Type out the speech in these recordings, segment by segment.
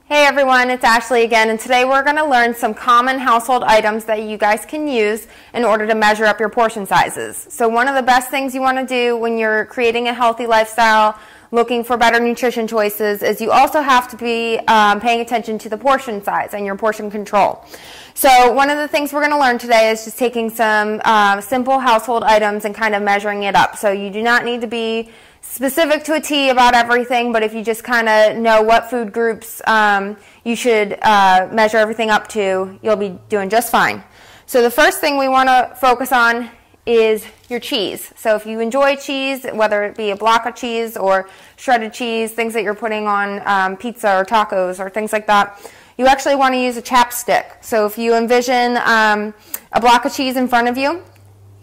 Hey everyone, it's Ashley again, and today we're going to learn some common household items that you guys can use in order to measure up your portion sizes. So one of the best things you want to do when you're creating a healthy lifestyle, looking for better nutrition choices, is you also have to be paying attention to the portion size and your portion control. So one of the things we're going to learn today is just taking some simple household items and kind of measuring it up. So you do not need to be specific to a T about everything, but if you just kind of know what food groups you should measure everything up to, you'll be doing just fine. So the first thing we want to focus on is your cheese. So if you enjoy cheese, whether it be a block of cheese or shredded cheese, things that you're putting on pizza or tacos or things like that, you actually want to use a chapstick. So if you envision a block of cheese in front of you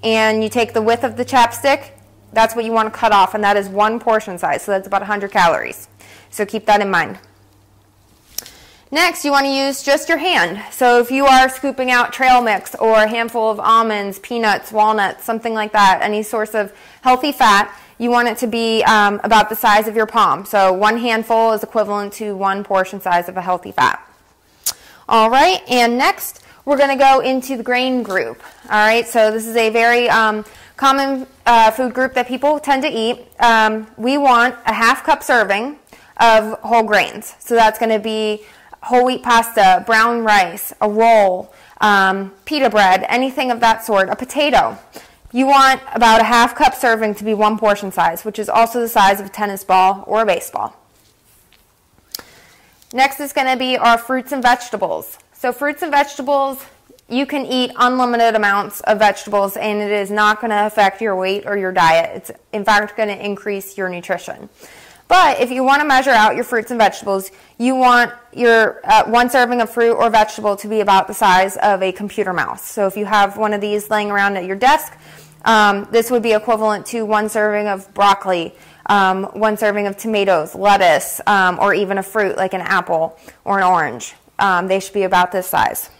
and you take the width of the chapstick, that's what you want to cut off, and that is one portion size, so that's about 100 calories. So keep that in mind. Next, you want to use just your hand. So if you are scooping out trail mix or a handful of almonds, peanuts, walnuts, something like that, any source of healthy fat, you want it to be about the size of your palm. So one handful is equivalent to one portion size of a healthy fat. All right, and next we're going to go into the grain group. All right, so this is a very common food group that people tend to eat. We want a half cup serving of whole grains. So that's going to be whole wheat pasta, brown rice, a roll, pita bread, anything of that sort, a potato. You want about a half cup serving to be one portion size, which is also the size of a tennis ball or a baseball. Next is going to be our fruits and vegetables. So fruits and vegetables, you can eat unlimited amounts of vegetables and it is not going to affect your weight or your diet. It's in fact going to increase your nutrition. But if you want to measure out your fruits and vegetables, you want your one serving of fruit or vegetable to be about the size of a computer mouse. So if you have one of these laying around at your desk, this would be equivalent to one serving of broccoli, one serving of tomatoes, lettuce, or even a fruit like an apple or an orange. They should be about this size.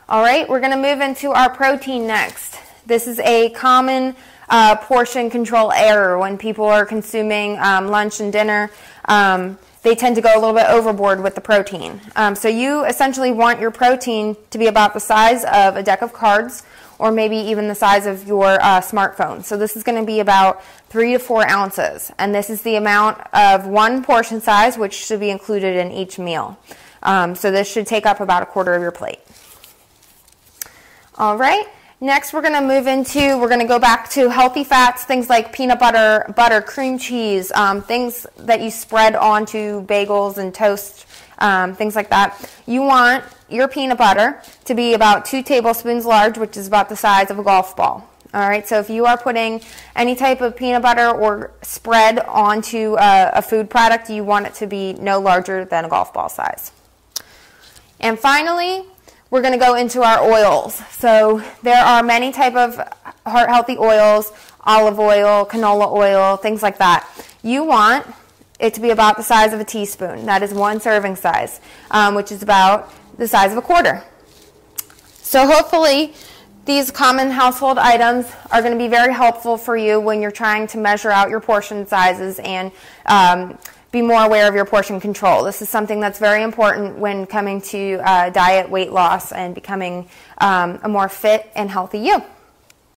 All right, we're going to move into our protein next. This is a common portion control error when people are consuming lunch and dinner. They tend to go a little bit overboard with the protein. So you essentially want your protein to be about the size of a deck of cards or maybe even the size of your smartphone. So this is going to be about 3 to 4 ounces. And this is the amount of one portion size which should be included in each meal. So this should take up about a quarter of your plate. All right, next we're going to go back to healthy fats, things like peanut butter, cream cheese, things that you spread onto bagels and toast, things like that. You want your peanut butter to be about 2 tablespoons large, which is about the size of a golf ball. All right, so if you are putting any type of peanut butter or spread onto a food product, you want it to be no larger than a golf ball size. And finally, we're going to go into our oils. So there are many type of heart-healthy oils, olive oil, canola oil, things like that. You want it to be about the size of a teaspoon. That is one serving size, which is about the size of a quarter. So hopefully these common household items are going to be very helpful for you when you're trying to measure out your portion sizes and be more aware of your portion control. This is something that's very important when coming to diet, weight loss, and becoming a more fit and healthy you.